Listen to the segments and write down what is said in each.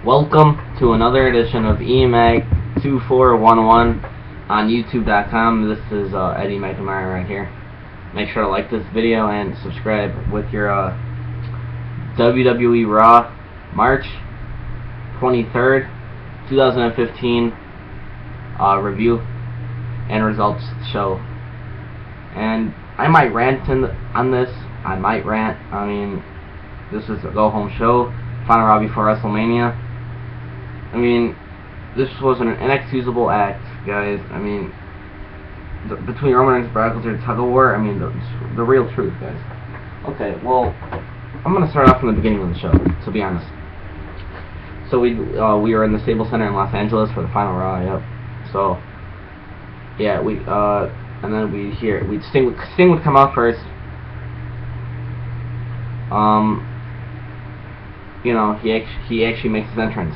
Welcome to another edition of EMAG2411 on YouTube.com. This is eddie.mcnanara right here. Make sure to like this video and subscribe with your WWE Raw March 23rd, 2015 review and results show. And I might rant on this. I might rant. I mean, this is a go-home show. Final Raw before WrestleMania. I mean, this was an inexcusable act, guys. I mean, between Roman Reigns and Brock Lesnar tug of war. I mean, the real truth, guys. Okay, well, I'm gonna start off from the beginning of the show, to be honest. So we were in the Staples Center in Los Angeles for the Final Raw. Yep. So yeah, and then Sting would come out first. You know, he actually makes his entrance.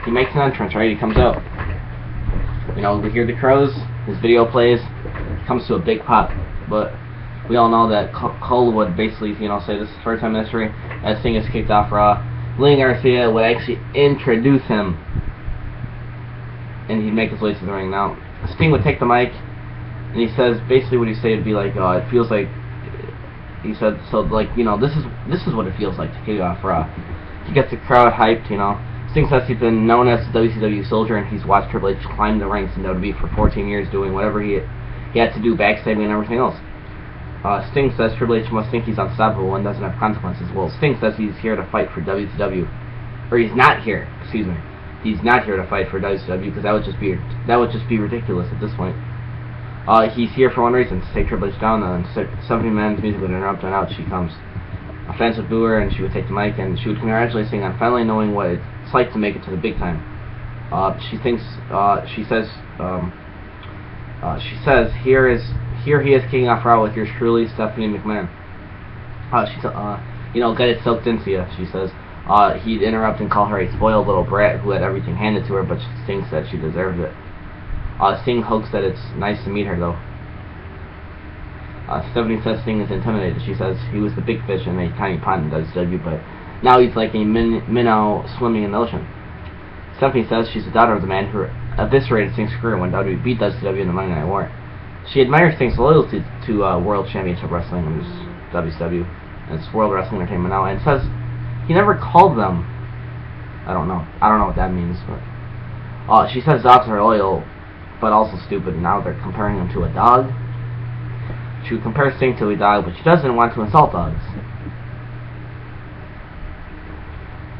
He makes an entrance, right? He comes out. You know, we hear the crows. His video plays. Comes to a big pop. But we all know that Cole would basically, you know, say this is the first time in history that Sting is kicked off Raw. Lynn Garcia would actually introduce him, and he'd make his way to the ring. Now, Sting would take the mic, and he says basically what he said would be like, it feels like. He said, so like, you know, this is what it feels like to kick off Raw. He gets the crowd hyped, you know. Sting says he's been known as the WCW soldier, and he's watched Triple H climb the ranks in WWE for 14 years, doing whatever he had to do backstage and everything else. Sting says Triple H must think he's unstoppable and doesn't have consequences. Well, Sting says he's here to fight for WCW, or he's not here. Excuse me, he's not here to fight for WCW because that would just be ridiculous at this point. He's here for one reason, to take Triple H down, and 70 men's music would interrupt, and out she comes. Fans would boo her, and she would take the mic, and she would congratulate Sting on finally knowing what it's like to make it to the big time. She says, here he is kicking off Raw with yours truly, Stephanie McMahon. You know, get it soaked into you, she says. He'd interrupt and call her a spoiled little brat who had everything handed to her, but Sting said she deserved it. Sting hopes that it's nice to meet her, though. Stephanie says Sting is intimidated. She says he was the big fish in a tiny pond in WCW, but now he's like a minnow swimming in the ocean. Stephanie says she's the daughter of the man who eviscerated Sting's career when WWE beat WCW in the Monday Night War. She admires Sting's loyalty to World Championship Wrestling, which is WCW, and it's World Wrestling Entertainment now, and says he never called them. I don't know what that means, but she says dogs are loyal, but also stupid, and now they're comparing him to a dog. She would compare Sting to a dog, but she doesn't want to insult dogs.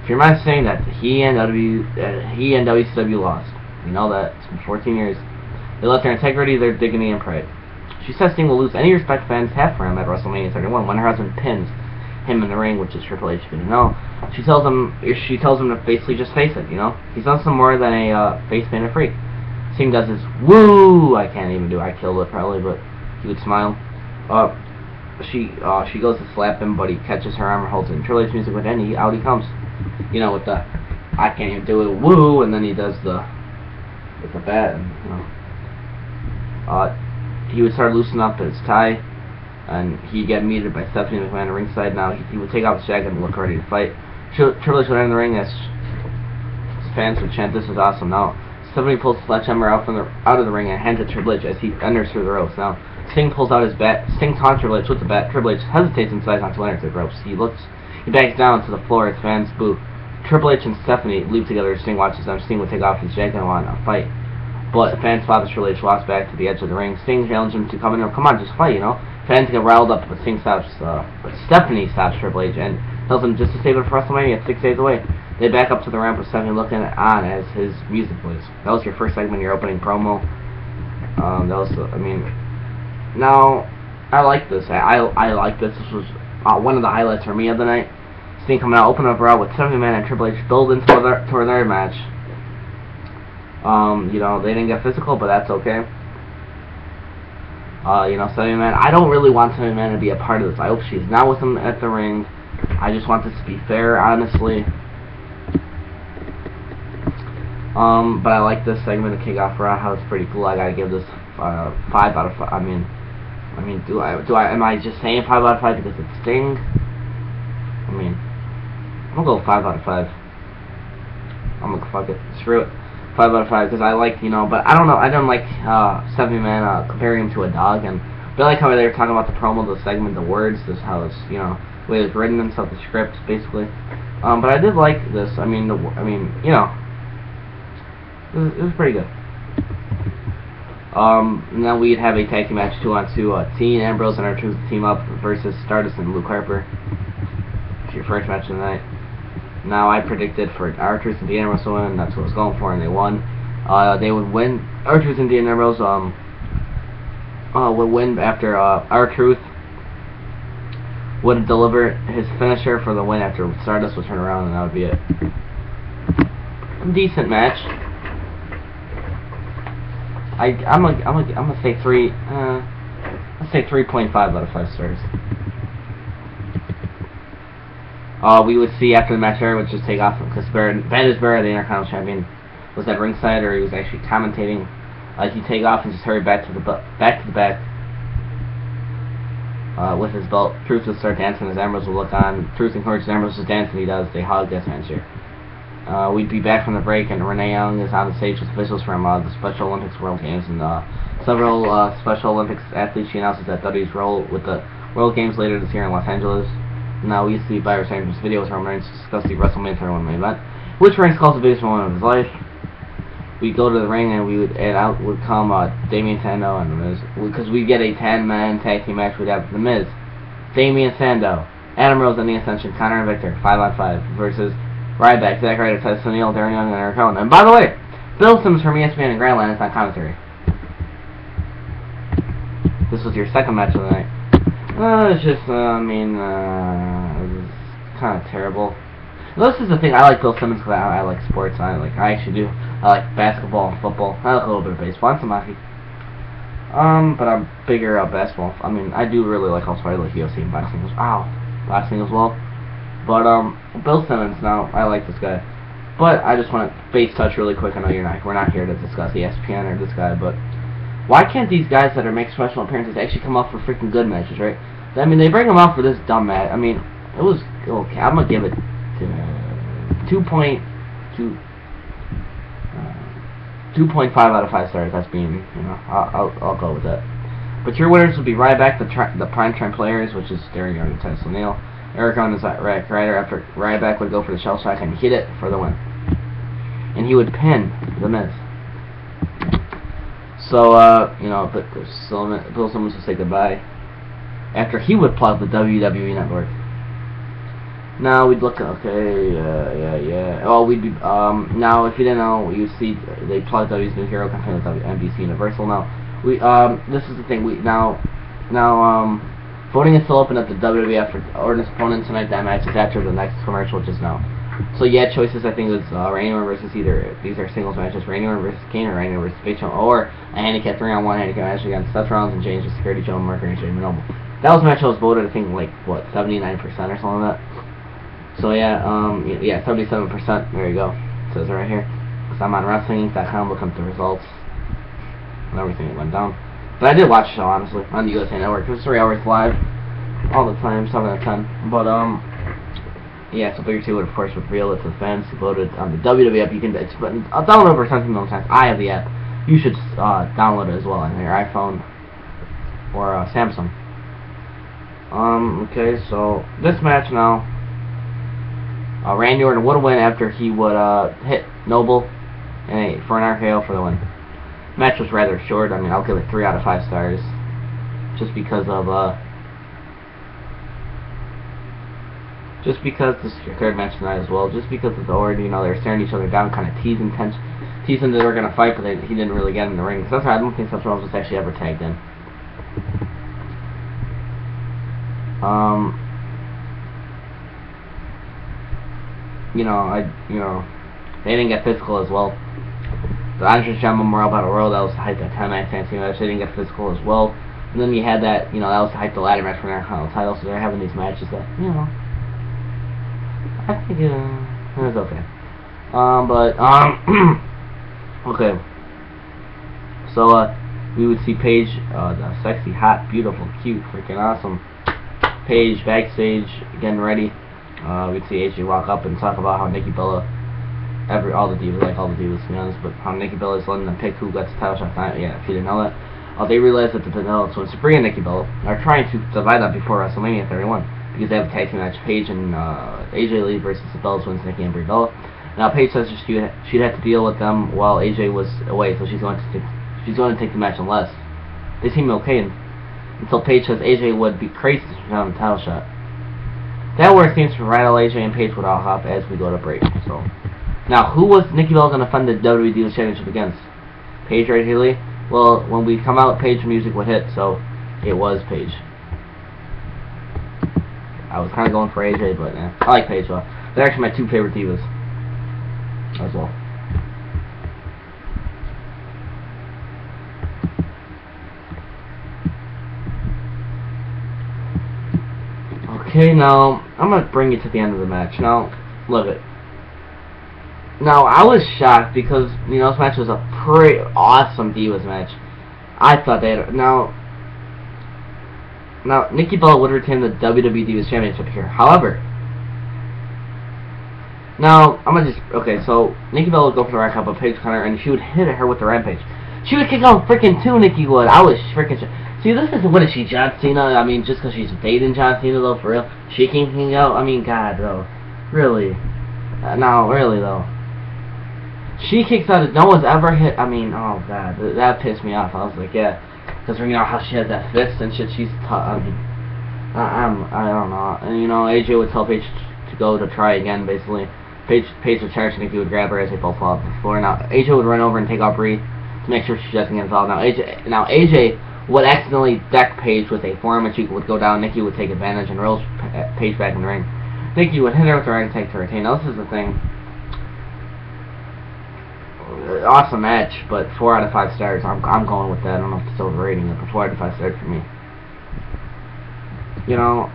She reminds Sting that he and WCW lost. You know that. It's been 14 years. They left their integrity, their dignity, and pride. She says Sting will lose any respect fans have for him at WrestleMania 31 when her husband pins him in the ring, which is Triple H. You know, she tells him to basically just face it. You know, he's done some more than a face painted freak. Sting does his woo. I can't even do it. I killed it probably, but he would smile. She goes to slap him, but he catches her arm and holds it. And Triple H music would end. Out he comes. You know, with the I can't even do it woo, and then he does with the bat, and you know. He would start loosening up his tie, and he'd get meted by Stephanie McMahon ringside. Now he would take off his jacket and look ready to fight. Triple H would enter the ring as fans would chant, "This is awesome!" Now Stephanie pulls the sledgehammer out of the ring and hands it to Triple H as he enters through the ropes. Now Sting pulls out his bat. Sting taunts Triple H with the bat. Triple H hesitates and decides not to enter the ropes. He backs down to the floor as fans boo. Triple H and Stephanie leave together. Sting watches them. Sting would take off his jacket and want a fight, but fans spot as Triple H walks back to the edge of the ring. Sting challenges him to come in. Come on, just fight, you know. Fans get riled up, but Stephanie stops Triple H and tells him just to save it for WrestleMania. It's 6 days away. They back up to the ramp with Stephanie looking on as his music plays. That was your first segment, your opening promo. Now, I like this. I like this. This was one of the highlights for me of the night. Sting coming out, opening up Raw with 70 men and Triple H building toward their match. You know, they didn't get physical, but that's okay. You know, 70 man. I don't really want 70 man to be a part of this. I hope she's not with him at the ring. I just want this to be fair, honestly. But I like this segment of Kick Off Raw. How it's pretty cool. I gotta give this 5 out of 5. I mean, am I just saying 5 out of 5 because it's Sting? I mean, I'm gonna go 5 out of 5. I'm like, fuck it, screw it. 5 out of 5, because I like, but I don't know, I don't like Stephanie Man comparing him to a dog, but I like how they were talking about the promo, the segment, the words, this how it's, the way it's written and stuff, the script, basically. But I did like this. I mean, it was pretty good. And then we'd have a tag team match 2-on-2. Dean Ambrose and R-Truth team up versus Stardust and Luke Harper. It's your first match of the night. Now I predicted for R-Truth and Dean Ambrose to win. That's what I was going for, and they won. They would win. R-Truth and Dean Ambrose would win after R-Truth would deliver his finisher for the win after Stardust would turn around, and that would be it. Decent match. I'm gonna say 3. Let's say 3.5 out of 5 stars. We would see after the match, Barrett would just take off because Bandit Barrett, the Intercontinental Champion, was at ringside, or he was actually commentating. He'd take off and just hurry back to the back with his belt. Truth would start dancing as Ambrose would look on. Truth encourages Ambrose to dance, and he does. They hug this match here. We'd be back from the break, and Renee Young is on the stage with officials from the Special Olympics World Games and several Special Olympics athletes. She announces that WWE's role with the World Games later this year in Los Angeles. Now we see Byron Sanders' videos from Reigns to discuss the WrestleMania 31 main event, which Reigns calls the biggest moment of his life. We go to the ring, and out would come Damien Sandow and The Miz, because we get a 10-man tag team match. We'd have The Miz, Damien Sandow, Adam Rose and the Ascension, Connor and Victor, 5-on-5 versus Ryback, Zack Ryder, Ted Sunil, Darren Young, and Eric Rowan. And by the way, Bill Simmons from ESPN and Grandland is on commentary. This was your second match of the night. It's just, it was kind of terrible. This is the thing, I like Bill Simmons because I like sports. I actually do. I like basketball and football. I like a little bit of baseball and some hockey. But I'm bigger basketball. I do really like also I like UFC and boxing as well. But Bill Simmons, now I like this guy. But I just want to base touch really quick. I know we're not here to discuss ESPN or this guy, but why can't these guys that are make special appearances actually come up for freaking good matches, right? They bring them out for this dumb match. It was okay. I'm gonna give it 2.5 out of 5 stars. That's being, I'll go with that. But your winners will be Ryback, the Primetime Players, which is Darren Young and Ted Sunil. Eric Rowan is Ryder after Ryback would go for the shell shock and hit it for the win. And he would pin The Miz. So, but Bill Simmons would say goodbye after he would plug the WWE Network. Now we'd look, yeah. Oh, we'd be, now if you didn't know, you see they plugged WWE's new hero campaign with NBC Universal. Now, this is the thing, voting is still open at the WWE after Orton's opponent tonight. That match is after the next commercial, which is now. So yeah, choices I think is Randy Orton versus these are singles matches, Randy Orton versus Kane or Randy Orton versus Big Show, or a handicap 3-on-1 handicap match against Seth Rollins and James Security Joe Mercury and Jamie Noble. That was a match that was voted I think 79% or something like that. So yeah, 77%. There you go. It says it right here. Because I'm on WrestlingInc.com looking at the results and everything that went down. But I did watch the show, honestly, on the USA Network. It was 3 hours live, all the time, 7 out of 10. But, yeah, so Bigger 2 would, of course, reveal it to the fans who voted on the WWE app. I'll download it over 17 million times. I have the app. You should download it as well on your iPhone or Samsung. Okay, so this match now, Randy Orton would win after he would hit Noble for an RKO for the win. Match was rather short. I'll give it 3 out of 5 stars, just because this is your third match tonight as well. Just because of the order, they were staring each other down, kind of teasing they were gonna fight, but he didn't really get in the ring. So that's why I don't think Seth Rollins was actually ever tagged in. They didn't get physical as well. The Andres John Memorial Battle Royal, that was the hype, that 10-man tag team match, they didn't get physical as well. And then you had that, that was the hype, the ladder match for their title, so they're having these matches that, I think, it was okay. Okay. So, we would see Paige, the sexy, hot, beautiful, cute, freaking awesome Paige backstage, getting ready. We'd see AJ walk up and talk about how Nikki Bella all the divas, to be honest, but how Nikki Bella is letting them pick who gets the title shot tonight. Yeah, if you didn't know that. They realize that the Vanilla Twins, Sabrina and Nikki Bella, are trying to divide that before WrestleMania 31 because they have a tag team match, Paige and AJ Lee versus the Bella Twins, Nikki and Brie Bella. Now Paige says she'd have to deal with them while AJ was away, so she's going to take the match unless they seem okay until Paige says AJ would be crazy to have a title shot. That word seems to rattle AJ and Paige would all hop as we go to break. So now, who was Nikki Bella going to defend the WWE Divas Championship against? Paige or AJ Lee? Well, when we come out, Paige music would hit, so it was Paige. I was kind of going for AJ, but I like Paige though. They're actually my two favorite divas as well. Okay, now I'm gonna bring you to the end of the match. Now, look it. Now, I was shocked because, you know, this match was a pretty awesome Divas match. I thought they had... Now, Nikki Bella would retain the WWE Divas Championship here. However, now, I'm gonna just... Okay, so, Nikki Bella would go for the rack up of Paige Connor, and she would hit her with the Rampage. She would kick out freaking 2, Nikki would. I was freaking... See, this is... What is she, John Cena? I mean, just because she's dating John Cena, though, for real? She can kick out? I mean, God, though. Really? No, really, though. She kicks out. No one's ever hit. I mean, oh god, that pissed me off. I was like, yeah, because you know how she has that fist and shit. She's tough. I mean, I don't know. And you know, AJ would tell Paige to go to try again. Basically, Paige would charge Nikki would grab her as they both fall off the floor. Now AJ would run over and take out Brie to make sure she doesn't get involved. Now AJ would accidentally deck Paige with a forearm and she would go down. Nikki would take advantage and roll Paige back in the ring. Nikki would hit her with the right take to retain. Now this is the thing. Awesome match, but 4 out of 5 stars. I'm going with that. I don't know if it's overrating it, but 4 out of 5 stars for me. You know,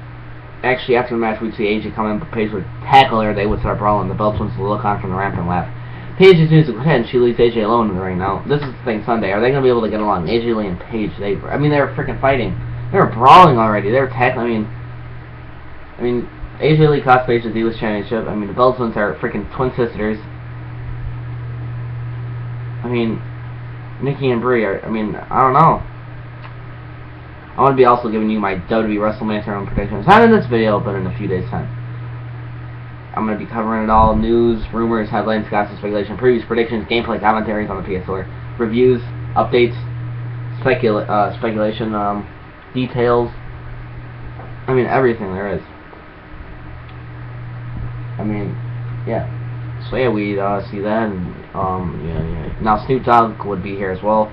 actually after the match we'd see AJ come in, but Paige would tackle her. They would start brawling. The Bella Twins would look on from the ramp and laugh. Paige's music would hit, and she leaves AJ alone in the ring. Now this is the thing. Sunday, are they going to be able to get along? AJ Lee and Paige. They were freaking fighting. They were brawling already. They were tackling. I mean, AJ Lee cost Paige the Divas Championship. I mean, the Bella Twins are freaking twin sisters. I mean, Nikki and Brie are, I mean, I don't know. I'm going to be also giving you my WWE WrestleMania tournament predictions. Not in this video, but in a few days' time. I'm going to be covering it all. News, rumors, headlines, gossip, speculation, previews, predictions, gameplay, commentaries on the PS4, reviews, updates, speculation, details. I mean, everything there is. I mean, yeah. So yeah, we see that, and yeah. Now Snoop Dogg would be here as well.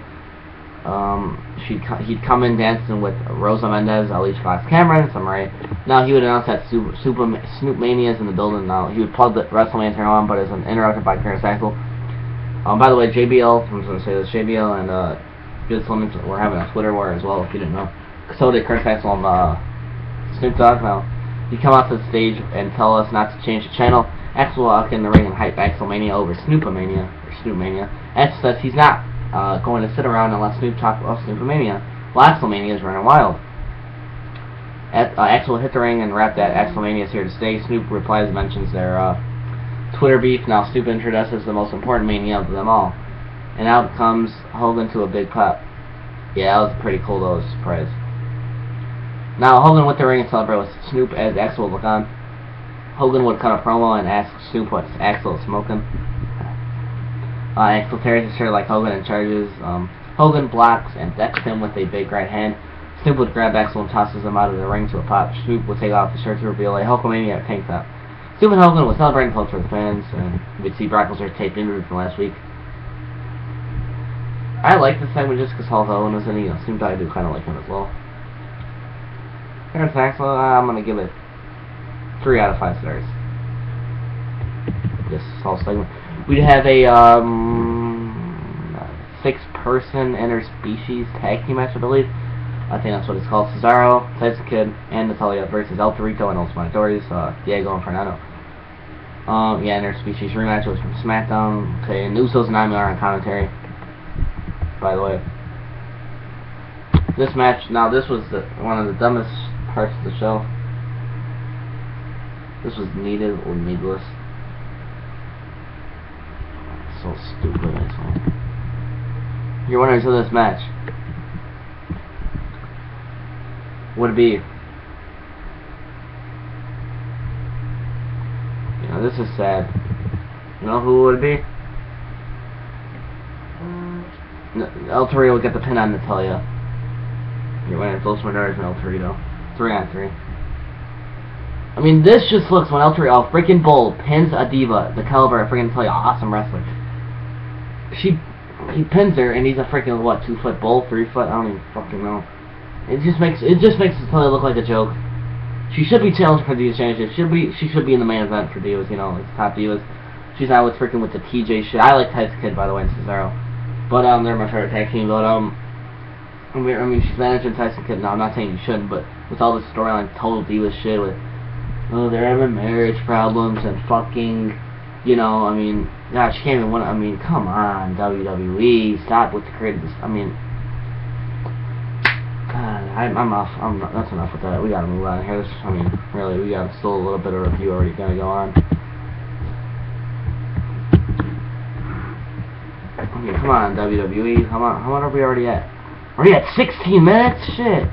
He'd come in dancing with Rosa Mendez, Alicia Fox Cameron, some right. Now he would announce that Snoop Mania is in the building. Now he would plug the WrestleMania on, but is interrupted by Curtis Axel. By the way, JBL, I'm just gonna say this, JBL and Good Slimmons were having a Twitter war as well, if you didn't know. So did Curtis Axel and Snoop Dogg. Now he'd come out to the stage and tell us not to change the channel. Axel will walk in the ring and hype Axelmania over Snoopomania, or Snoopmania. Axel says he's not going to sit around and let Snoop talk about Snoopomania, while Axelmania is running wild. Axel will hit the ring and rap that Axelmania is here to stay. Snoop replies and mentions their Twitter beef. Now Snoop introduces the most important mania of them all. And out comes Hogan to a big pop. Yeah, that was pretty cool though, surprise. Now Hogan went to the ring and celebrate with Snoop as Axel would look on. Hogan would cut a promo and ask Snoop what Axel is smoking. Axel tears his shirt like Hogan and charges. Hogan blocks and decks him with a big right hand. Snoop would grab Axel and tosses him out of the ring to a pop. Snoop would take off the shirt to reveal a Hulkamania tank top. Snoop and Hogan would celebrate and close for the fans, and we'd see Brock Lesnar's taped interview from last week. I like this segment just because Hulk Hogan was in it. You know, Snoop Dogg do kind of like him as well. Here's Axel. I'm gonna give it 3 out of 5 stars. This whole segment. We'd have a 6-person interspecies tag team match, I believe. I think that's what it's called. Cesaro, Tyson Kidd, and Natalya versus El Torito and Ultimate Authorities, Diego and Fernando. Yeah, interspecies rematch. It was from SmackDown. Okay, and Usos and Naomi are on commentary. By the way, this match. Now, this was one of the dumbest parts of the show. This was needed or needless. So stupid, asshole. Your winners of this match would be... You know, this is sad. You know who it would be? El Torito would get the pin on Natalia. Your winners, Los Menardez and El Torito. 3-on-3. I mean, this just looks when El Torito, freaking Bull, pins a diva, the caliber of freaking Natalia, awesome wrestler. He pins her, and he's a freaking, what, 2-foot bull, 3-foot, I don't even fucking know. It just makes Natalia look like a joke. She should be challenging for the Divas Championship. She should be in the main event for Divas, you know, like top Divas. She's not with freaking with the TJ shit. I like Tyson Kidd, by the way, and Cesaro. But they're my favorite tag team. But I mean, she's managing Tyson Kidd. No, I'm not saying you shouldn't, but with all this storyline, total Divas shit with, oh, they're having marriage problems and fucking, you know, I mean, God, she can't even win. I mean, come on, WWE, stop with the creative. I mean, I'm off. That's enough with that. We gotta move on here. I mean, really, we got still a little bit of review already gonna go on. I mean, come on, WWE. How on are we already at? Already at 16 minutes? Shit.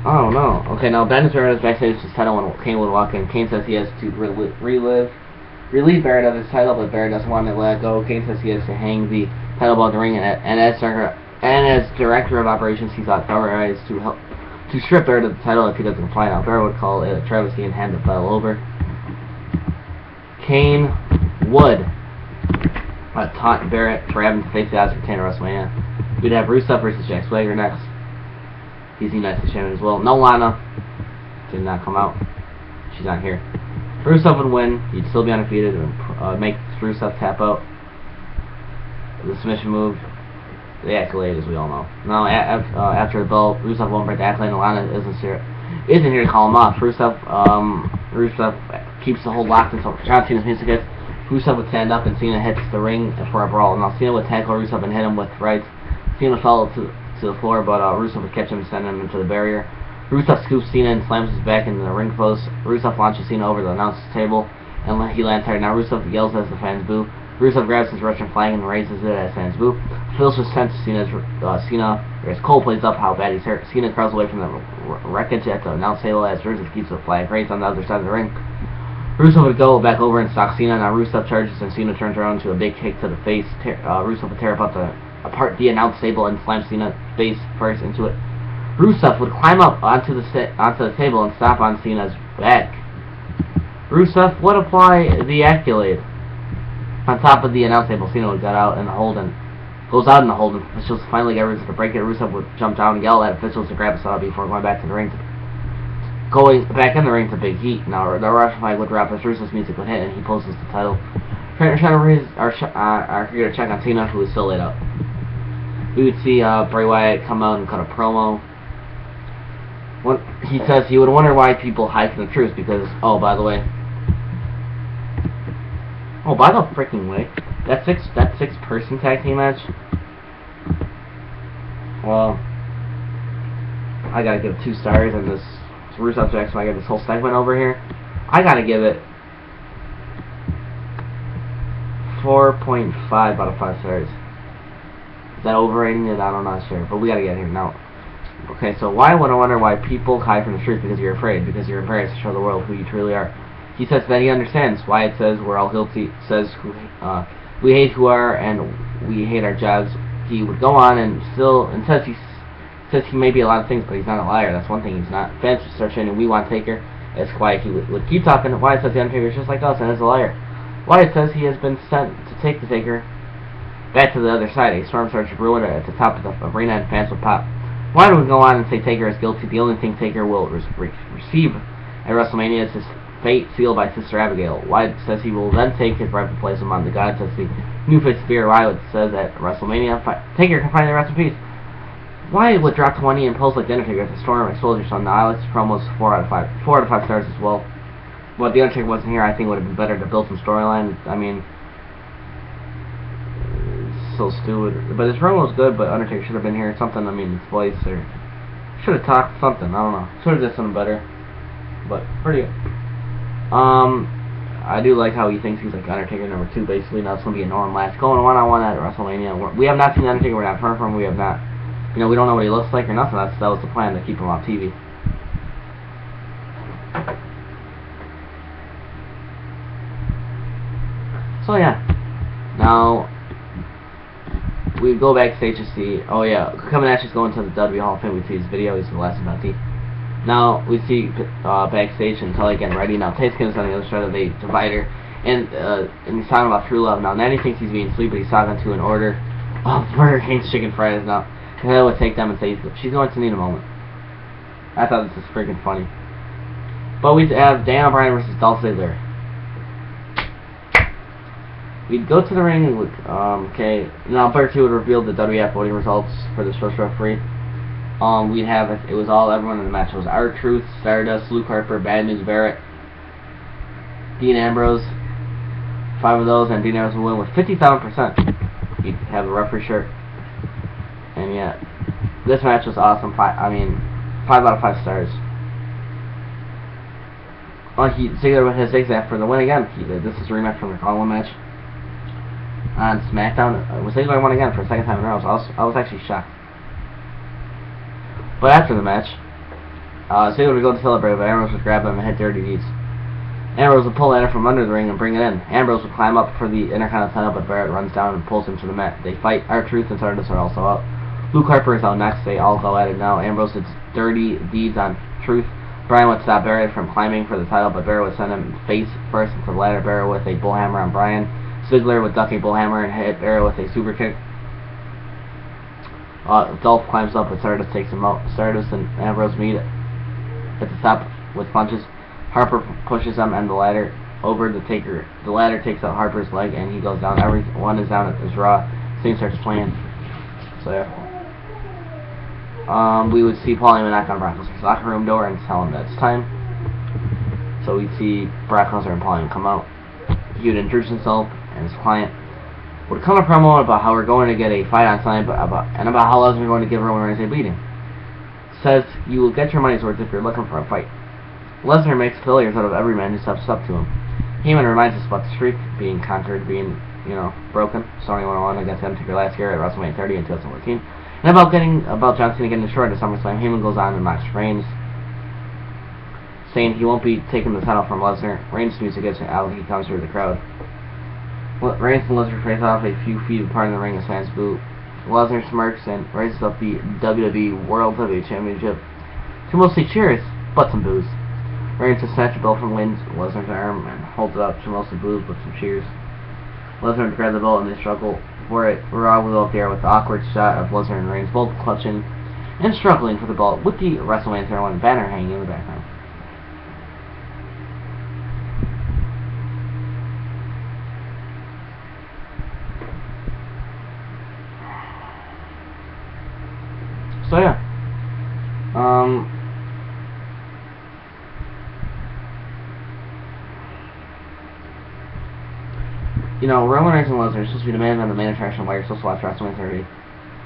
Oh no. Okay, now Ben is backstage with his title when Kane would walk in. Kane says he has to relieve Barrett of his title, but Barrett doesn't want to let go. Kane says he has to hang the title above the ring, and as director of operations, he's authorized to strip Barrett of the title if he doesn't comply. Now, Barrett would call it a travesty and hand the title over. Kane would taunt Barrett for having to face the odds for retainer at WrestleMania. We'd have Rusev versus Jack Swagger next. He's the United States Champion as well. No Lana. Did not come out. She's not here. Rusev would win. He'd still be undefeated and make Rusev tap out. The submission move. The accolade, as we all know. Now, after the bell, Rusev won't break the accolade, and Lana isn't here to call him off. Rusev keeps the hold locked until John Cena's music hits. Rusev would stand up, and Cena hits the ring for a brawl. Now, Cena would tackle Rusev and hit him with rights. Cena fell to the floor, but Rusev would catch him and send him into the barrier. Rusev scoops Cena and slams his back into the ring post. Rusev launches Cena over the announcer's table, and he lands hard. Now, Rusev yells as the fans boo. Rusev grabs his Russian flag and raises it as fans boo. Phil's was sent to as Cole plays up how bad he's hurt. Cena crawls away from the wreckage at the announce table as Rusev keeps the flag raised on the other side of the ring. Rusev would go back over and stalk Cena. Now Rusev charges and Cena turns around to a big kick to the face. Rusev would tear apart the announce table and slam Cena face first into it. Rusev would climb up onto the table and stop on Cena's back. Rusev would apply the accolade. On top of the announce table, Cena would get out in the hold and goes out in the hold, and officials finally get Rusev to break it. Rusev would jump down and yell at officials to grab a saw before going back to the ring. Going back in the ring to Big Heat. Now the Russian flag would drop as Rusev's music would hit, and he poses the title. Trainers are here to check on Cena, who is still laid out. We would see Bray Wyatt come out and cut a promo. He says he would wonder why people hide from the truth because, oh, by the way, that six-person tag team match. Well, I gotta give it 2 stars, and this Rusev Jackson, I got this whole segment over here. I gotta give it 4.5 out of 5 stars. Is that overrating it? I'm not sure, but we gotta get here now. Okay, so why would I wonder why people hide from the truth? Because you're afraid, because you're embarrassed to show the world who you truly are. He says that he understands why it says we're all guilty. Says we hate who are and we hate our jobs. He would go on and says he may be a lot of things, but he's not a liar. That's one thing he's not. Fans would start chanting, "We want Taker." As quiet, he would keep talking. Wyatt says the Undertaker is just like us and is a liar. Wyatt says he has been sent to take the Taker back to the other side. A storm starts to brew at the top of the arena, and fans would pop. Wyatt would go on and say Taker is guilty. The only thing Taker will receive at WrestleMania is his fate sealed by Sister Abigail. Wyatt says he will then take his rightful place among the gods as the new face spear. Wyatt says at WrestleMania, Taker can finally rest in peace. Wyatt would drop 20 and pose like the Undertaker as the Storm explodes on the Alex promos 4 out of 5 stars as well. But the Undertaker wasn't here. I think it would have been better to build some storyline. I mean, it's so stupid. But his promo was good, but Undertaker should have been here. Something, I mean, his voice or should have talked something. I don't know. Should have done something better. But pretty good. I do like how he thinks he's like Undertaker number 2, basically. Now it's going to be a normal match. Going one-on-one at WrestleMania. We have not seen Undertaker. We're not heard from him. We have not. You know, we don't know what he looks like or nothing. That was the plan, to keep him off TV. So yeah. Now we go backstage to see. Oh yeah, Kevin Nash is going to the WWE Hall of Fame. We see his video. He's the last about Now we see backstage and Tully getting ready. Now Tate's on the other side of the divider, and he's talking about true love. Now Natty thinks he's being sweet, but he's talking to an order of Burger King's chicken fries. Now Kevin would take them and say she's going to need a moment. I thought this was freaking funny. But we have Daniel Bryan versus Dolph Ziggler. We'd go to the ring. Okay. Now Bert 2 would reveal the WF voting results for the first referee. We'd have it was all everyone in the match. It was R-Truth, Stardust, Luke Harper, Bad News Barrett, Dean Ambrose. 5 of those, and Dean Ambrose would win with 57%. He'd have a referee shirt. And yeah, this match was awesome. 5 out of 5 stars. Ziggler with his zigzag for the win again. This is a rematch from the Colin match on SmackDown. Ziggler won again for a second time in a row. So I was actually shocked. But after the match, Ziggler would go to celebrate, but Ambrose would grab him and hit dirty deeds. Ambrose would pull Ladder from under the ring and bring it in. Ambrose would climb up for the Intercontinental title, but Barrett runs down and pulls him to the mat. They fight. R-Truth and Stardust are also out. Luke Harper is out next. They all go at it now. Ambrose did dirty deeds on Truth. Bryan would stop Barrett from climbing for the title, but Barrett would send him face first into the ladder. Barrett with a bullhammer on Bryan. Ziggler would duck a bullhammer and hit Barrett with a super kick. Dolph climbs up, but Stardust takes him out. Stardust and Ambrose meet at the top with punches. Harper pushes him and the ladder over the taker. The ladder takes out Harper's leg and he goes down. Everyone is down at this Raw. Scene starts playing. So yeah. We would see Paul Heyman knock on Brock Lesnar's locker room door and tell him that it's time. So we'd see Brock Lesnar and Paul Heyman come out. He would introduce himself and his client. Would come a promo about how we're going to get a fight on Sunday, and about how Lesnar is going to give Roman Reigns a beating. Says you will get your money's worth if you're looking for a fight. Lesnar makes failures out of every man who steps up to him. Heyman reminds us about the streak being conquered, being, broken. Sony 101 against Undertaker last year at WrestleMania 30 in 2014. And about John Cena getting destroyed at SummerSlam. Heyman goes on and mocks Reigns, saying he won't be taking the title from Lesnar. Reigns' music gets out, he comes through the crowd. Reigns and Lesnar face off a few feet apart in the ring as fans boo. Lesnar smirks and raises up the WWE World Heavyweight Championship to mostly cheers, but some boos. Reigns to snatch a belt from Lesnar's arm and holds it up to mostly boos, but some cheers. Lesnar would grab the belt and they struggle for it. Raw will go up there with the awkward shot of Lesnar and Reigns both clutching and struggling for the belt with the WrestleMania 31 banner hanging in the background. So yeah, Roman Reigns and Lesnar are supposed to be the man on the main attraction. Why you're supposed to watch WrestleMania 30,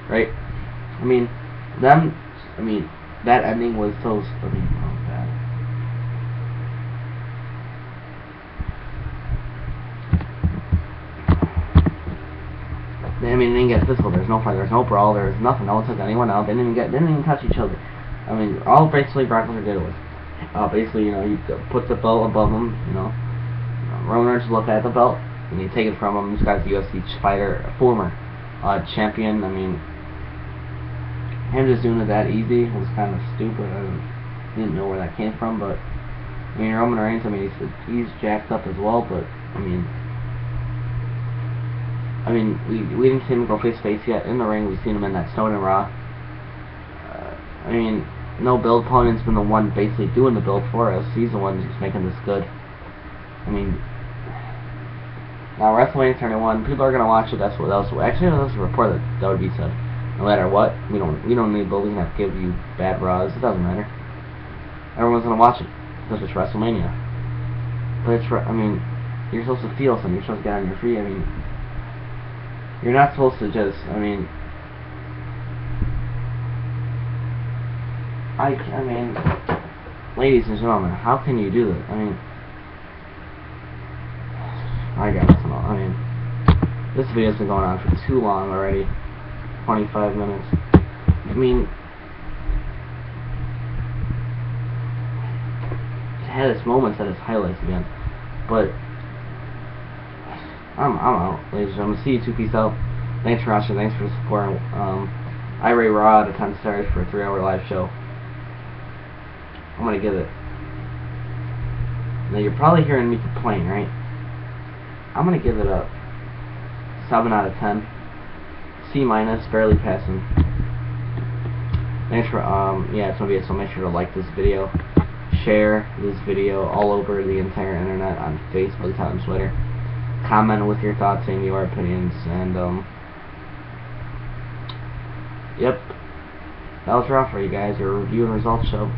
right? That ending was so. Bad. They didn't get physical. There's no fight. There's no brawl. There's nothing. No one took anyone out. They didn't even touch each other. All basically Brock Lesnar did was, you put the belt above him. Roman Reigns look at the belt and you take it from him. This guy's a UFC fighter, a former champion. Him just doing it that easy was kind of stupid. I didn't know where that came from, but Roman Reigns. He's jacked up as well, but we didn't see him go face to face yet in the ring. We've seen him in that Snowden Raw. No build. Opponent's been the one basically doing the build for us. He's the one who's making this good. Now WrestleMania 31, people are gonna watch it. That's what else. Actually, that's a report that WWE said. No matter what, we don't need build. We can have to give you bad Raws. It doesn't matter. Everyone's gonna watch it because it's WrestleMania. But you're supposed to feel something. You're supposed to get on your feet. You're not supposed to just, ladies and gentlemen, how can you do that? I got nothing else. I mean, this video's been going on for too long already. 25 minutes. I mean, it had its moments at its highlights again, but I'm out, ladies and gentlemen. See you two. Peace out. Thanks for watching. Thanks for the support. I rate Raw out of 10 stars for a 3-hour live show. I'm gonna give it. Now you're probably hearing me complain, right? I'm gonna give it a 7 out of 10. C minus, barely passing. Thanks for yeah, it's gonna be it. So make sure to like this video, share this video all over the entire internet on Facebook, on Twitter. Comment with your thoughts and your opinions, and yep, that was Raw for you guys. Your review and results show.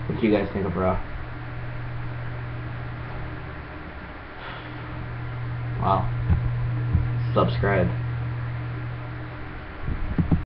What do you guys think of Raw? Wow. Subscribe.